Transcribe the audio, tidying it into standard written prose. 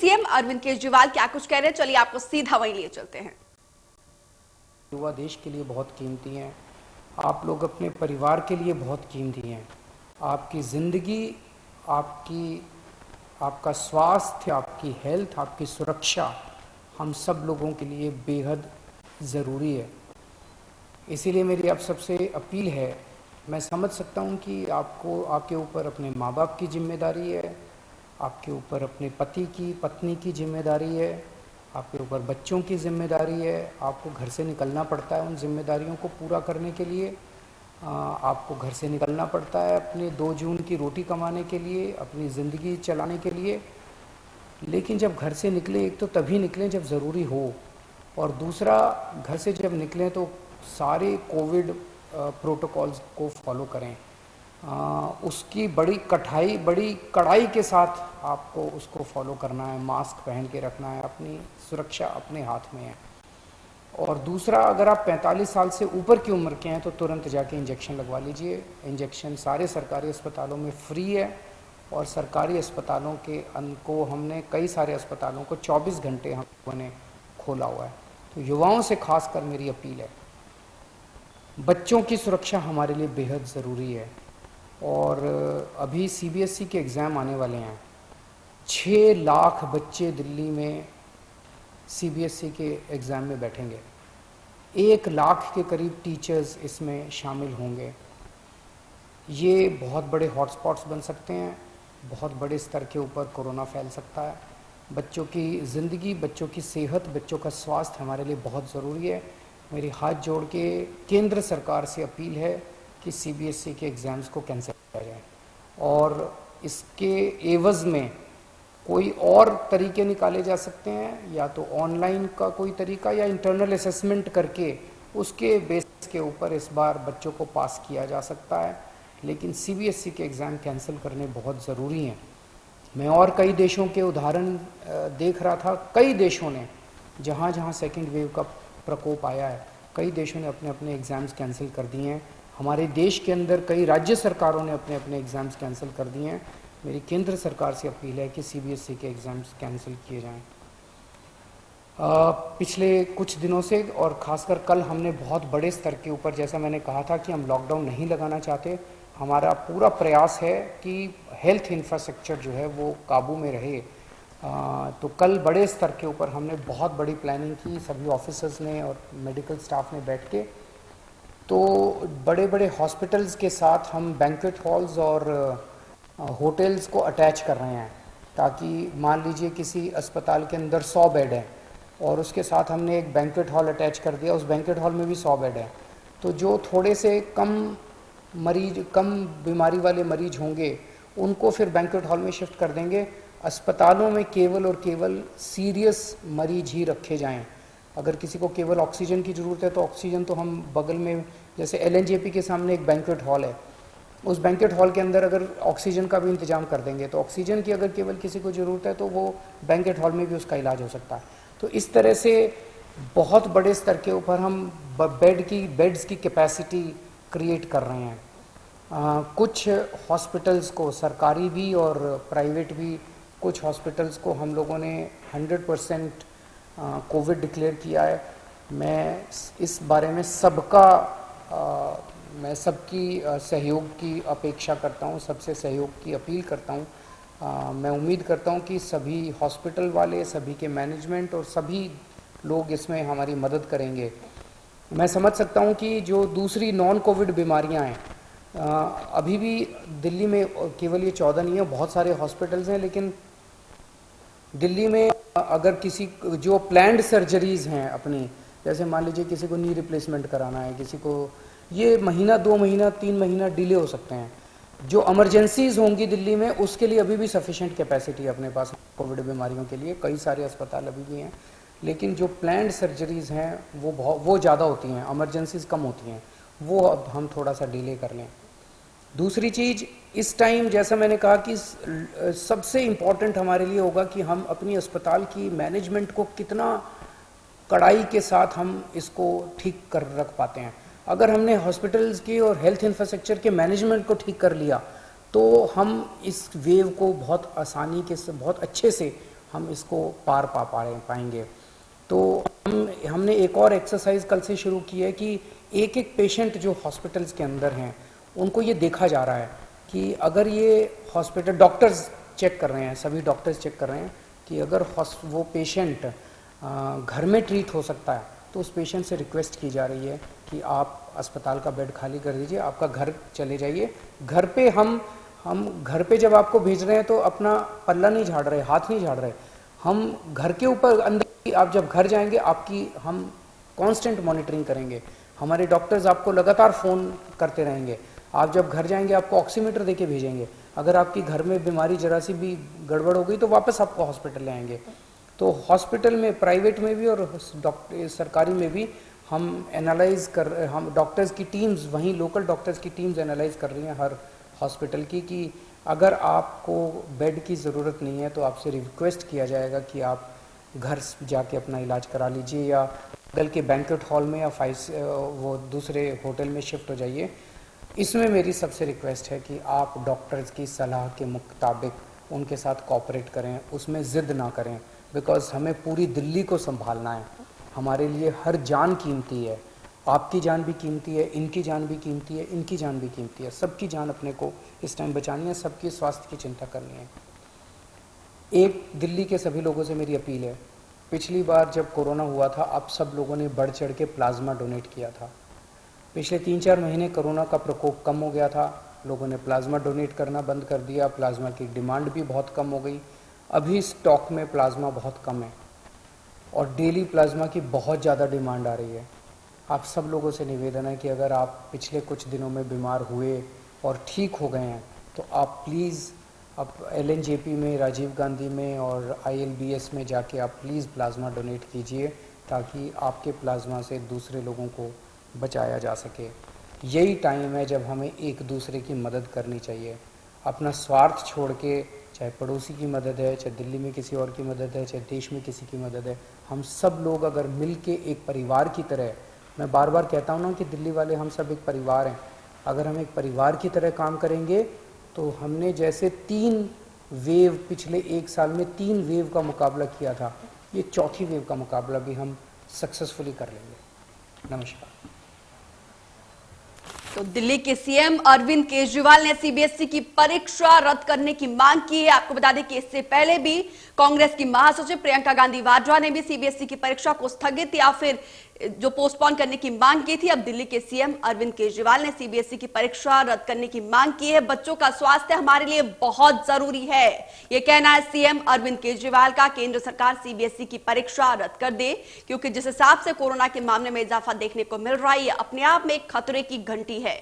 CM Arvind Kejriwal क्या कुछ कह रहे हैं, चलिए आपको सीधा वहीं लिए चलते हैं। युवा देश के लिए बहुत कीमती हैं। आप लोग अपने परिवार के लिए बहुत कीमती हैं। आपकी ज़िंदगी, आपका स्वास्थ्य, आपकी हेल्थ, आपकी सुरक्षा हम सब लोगों के लिए बेहद ज़रूरी है। इसीलिए मेरी आप सबसे अपील है, मैं समझ सकता हूँ कि आपके ऊपर अपने माँ बाप की जिम्मेदारी है, आपके ऊपर अपने पत्नी की जिम्मेदारी है, आपके ऊपर बच्चों की जिम्मेदारी है। आपको घर से निकलना पड़ता है उन जिम्मेदारियों को पूरा करने के लिए। आपको घर से निकलना पड़ता है अपने 2 जून की रोटी कमाने के लिए, अपनी ज़िंदगी चलाने के लिए। लेकिन जब घर से निकलें, एक तो तभी निकलें जब ज़रूरी हो, और दूसरा घर से जब निकलें तो सारे कोविड प्रोटोकॉल्स को फॉलो करें। उसकी बड़ी कड़ाई के साथ आपको उसको फॉलो करना है। मास्क पहन के रखना है, अपनी सुरक्षा अपने हाथ में है। और दूसरा, अगर आप 45 साल से ऊपर की उम्र के हैं तो तुरंत जाके इंजेक्शन लगवा लीजिए। इंजेक्शन सारे सरकारी अस्पतालों में फ्री है, और सरकारी अस्पतालों को हमने कई सारे अस्पतालों को 24 घंटे हम लोगों ने खोला हुआ है। तो युवाओं से खासकर मेरी अपील है, बच्चों की सुरक्षा हमारे लिए बेहद ज़रूरी है। और अभी सीबीएसई के एग्ज़ाम आने वाले हैं। 6 लाख बच्चे दिल्ली में सीबीएसई के एग्ज़ाम में बैठेंगे। 1 लाख के करीब टीचर्स इसमें शामिल होंगे। ये बहुत बड़े हॉटस्पॉट्स बन सकते हैं। बहुत बड़े स्तर के ऊपर कोरोना फैल सकता है। बच्चों की ज़िंदगी, बच्चों की सेहत, बच्चों का स्वास्थ्य हमारे लिए बहुत ज़रूरी है। मेरी हाथ जोड़ के केंद्र सरकार से अपील है कि सीबीएसई के एग्ज़ाम्स को कैंसिल किया जाए, और इसके एवज़ में कोई और तरीके निकाले जा सकते हैं, या तो ऑनलाइन का कोई तरीका, या इंटरनल असेसमेंट करके उसके बेस के ऊपर इस बार बच्चों को पास किया जा सकता है। लेकिन सीबीएसई के एग्ज़ाम कैंसिल करने बहुत ज़रूरी हैं। मैं और कई देशों के उदाहरण देख रहा था। कई देशों ने, जहाँ जहाँ सेकेंड वेव का प्रकोप आया है, कई देशों ने अपने अपने एग्ज़ाम्स कैंसिल कर दिए हैं। हमारे देश के अंदर कई राज्य सरकारों ने अपने अपने एग्ज़ाम्स कैंसिल कर दिए हैं। मेरी केंद्र सरकार से अपील है कि सीबीएसई के एग्ज़ाम्स कैंसिल किए जाएं। पिछले कुछ दिनों से, और ख़ासकर कल, हमने बहुत बड़े स्तर के ऊपर, जैसा मैंने कहा था कि हम लॉकडाउन नहीं लगाना चाहते, हमारा पूरा प्रयास है कि हेल्थ इंफ्रास्ट्रक्चर जो है वो काबू में रहे। तो कल बड़े स्तर के ऊपर हमने बहुत बड़ी प्लानिंग की, सभी ऑफिसर्स ने और मेडिकल स्टाफ ने बैठ के। तो बड़े बड़े हॉस्पिटल्स के साथ हम बैंक्वेट हॉल्स और होटल्स को अटैच कर रहे हैं, ताकि मान लीजिए किसी अस्पताल के अंदर 100 बेड हैं और उसके साथ हमने एक बैंक्वेट हॉल अटैच कर दिया, उस बैंक्वेट हॉल में भी 100 बेड हैं। तो जो थोड़े से कम बीमारी वाले मरीज होंगे उनको फिर बैंक्वेट हॉल में शिफ्ट कर देंगे। अस्पतालों में केवल और केवल सीरियस मरीज ही रखे जाएं। अगर किसी को केवल ऑक्सीजन की ज़रूरत है तो ऑक्सीजन तो हम बगल में, जैसे एलएनजेपी के सामने एक बैंक्वेट हॉल है, उस बैंक्वेट हॉल के अंदर अगर ऑक्सीजन का भी इंतजाम कर देंगे तो ऑक्सीजन की अगर केवल किसी को ज़रूरत है तो वो बैंक्वेट हॉल में भी उसका इलाज हो सकता है। तो इस तरह से बहुत बड़े स्तर के ऊपर हम बेड्स की कैपेसिटी क्रिएट कर रहे हैं। कुछ हॉस्पिटल्स को, सरकारी भी और प्राइवेट भी, कुछ हॉस्पिटल्स को हम लोगों ने 100% कोविड डिक्लेयर किया है। मैं इस बारे में मैं सबकी सहयोग की अपेक्षा करता हूँ, सबसे सहयोग की अपील करता हूँ। मैं उम्मीद करता हूँ कि सभी हॉस्पिटल वाले, सभी के मैनेजमेंट और सभी लोग इसमें हमारी मदद करेंगे। मैं समझ सकता हूँ कि जो दूसरी नॉन कोविड बीमारियाँ हैं, अभी भी दिल्ली में केवल ये 14 नहीं है, बहुत सारे हॉस्पिटल्स हैं, लेकिन दिल्ली में अगर किसी जो प्लान्ड सर्जरीज़ हैं अपनी, जैसे मान लीजिए किसी को नी रिप्लेसमेंट कराना है, किसी को, ये महीना, 2 महीना, 3 महीना डिले हो सकते हैं। जो इमरजेंसीज़ होंगी दिल्ली में, उसके लिए अभी भी सफिशेंट कैपेसिटी है अपने पास कोविड बीमारियों के लिए। कई सारे अस्पताल अभी भी हैं, लेकिन जो प्लान्ड सर्जरीज़ हैं वो ज़्यादा होती हैं, इमरजेंसीज़ कम होती हैं, वो अब हम थोड़ा सा डिले कर लें। दूसरी चीज़, इस टाइम जैसा मैंने कहा कि सबसे इम्पॉर्टेंट हमारे लिए होगा कि हम अपनी अस्पताल की मैनेजमेंट को कितना कड़ाई के साथ हम इसको ठीक कर रख पाते हैं। अगर हमने हॉस्पिटल्स की और हेल्थ इंफ्रास्ट्रक्चर के मैनेजमेंट को ठीक कर लिया तो हम इस वेव को बहुत आसानी के, बहुत अच्छे से हम इसको पार पा पाएंगे। तो हमने एक और एक्सरसाइज कल से शुरू की है कि एक एक पेशेंट जो हॉस्पिटल्स के अंदर हैं उनको ये देखा जा रहा है कि अगर ये हॉस्पिटल, डॉक्टर्स चेक कर रहे हैं, सभी डॉक्टर्स चेक कर रहे हैं कि अगर वो पेशेंट घर में ट्रीट हो सकता है तो उस पेशेंट से रिक्वेस्ट की जा रही है कि आप अस्पताल का बेड खाली कर दीजिए, आपका घर चले जाइए। घर पे हम घर पे जब आपको भेज रहे हैं तो अपना पल्ला नहीं झाड़ रहे, हाथ नहीं झाड़ रहे, हम घर के ऊपर अंदर, आप जब घर जाएंगे आपकी हम कांस्टेंट मॉनिटरिंग करेंगे, हमारे डॉक्टर्स आपको लगातार फ़ोन करते रहेंगे। आप जब घर जाएंगे आपको ऑक्सीमीटर दे के भेजेंगे, अगर आपकी घर में बीमारी जरा सी भी गड़बड़ हो गई तो वापस आपको हॉस्पिटल ले आएंगे। तो हॉस्पिटल में, प्राइवेट में भी और सरकारी में भी हम डॉक्टर्स की टीम्स, वहीं लोकल डॉक्टर्स की टीम्स एनालाइज कर रही हैं हर हॉस्पिटल की कि अगर आपको बेड की ज़रूरत नहीं है तो आपसे रिक्वेस्ट किया जाएगा कि आप घर जाके अपना इलाज करा लीजिए या बगल के बैंक्वेट हॉल में या वो दूसरे होटल में शिफ्ट हो जाइए। इसमें मेरी सबसे रिक्वेस्ट है कि आप डॉक्टर्स की सलाह के मुताबिक उनके साथ कोऑपरेट करें, उसमें ज़िद ना करें, बिकॉज़ हमें पूरी दिल्ली को संभालना है। हमारे लिए हर जान कीमती है, आपकी जान भी कीमती है, इनकी जान भी कीमती है, इनकी जान भी कीमती है, सबकी जान अपने को इस टाइम बचानी है, सबकी स्वास्थ्य की चिंता करनी है। एक दिल्ली के सभी लोगों से मेरी अपील है, पिछली बार जब कोरोना हुआ था आप सब लोगों ने बढ़ चढ़ के प्लाज्मा डोनेट किया था। पिछले 3-4 महीने कोरोना का प्रकोप कम हो गया था, लोगों ने प्लाज्मा डोनेट करना बंद कर दिया, प्लाज्मा की डिमांड भी बहुत कम हो गई। अभी स्टॉक में प्लाज्मा बहुत कम है और डेली प्लाज्मा की बहुत ज़्यादा डिमांड आ रही है। आप सब लोगों से निवेदन है कि अगर आप पिछले कुछ दिनों में बीमार हुए और ठीक हो गए हैं तो आप प्लीज़ आप LNJP में, राजीव गांधी में और ILBS में जाके आप प्लीज़ प्लाज्मा डोनेट कीजिए ताकि आपके प्लाज्मा से दूसरे लोगों को बचाया जा सके। यही टाइम है जब हमें एक दूसरे की मदद करनी चाहिए। अपना स्वार्थ छोड़ के, चाहे पड़ोसी की मदद है, चाहे दिल्ली में किसी और की मदद है, चाहे देश में किसी की मदद है, हम सब लोग अगर मिल के एक परिवार की तरह, मैं बार बार कहता हूँ ना कि दिल्ली वाले हम सब एक परिवार हैं, अगर हम एक परिवार की तरह काम करेंगे तो हमने जैसे 3 वेव, पिछले 1 साल में 3 वेव का मुकाबला किया था, ये चौथी वेव का मुकाबला भी हम सक्सेसफुली कर लेंगे। नमस्कार। तो दिल्ली के सीएम अरविंद केजरीवाल ने सीबीएसई की परीक्षा रद्द करने की मांग की है। आपको बता दें कि इससे पहले भी कांग्रेस की महासचिव प्रियंका गांधी वाड्रा ने भी सीबीएसई की परीक्षा को स्थगित या फिर जो पोस्टपोन करने की मांग की थी। अब दिल्ली के सीएम अरविंद केजरीवाल ने सीबीएसई की परीक्षा रद्द करने की मांग की है। बच्चों का स्वास्थ्य हमारे लिए बहुत जरूरी है, यह कहना है सीएम अरविंद केजरीवाल का। केंद्र सरकार सीबीएसई की परीक्षा रद्द कर दे, क्योंकि जिस हिसाब से कोरोना के मामले में इजाफा देखने को मिल रहा है, यह अपने आप में एक खतरे की घंटी है।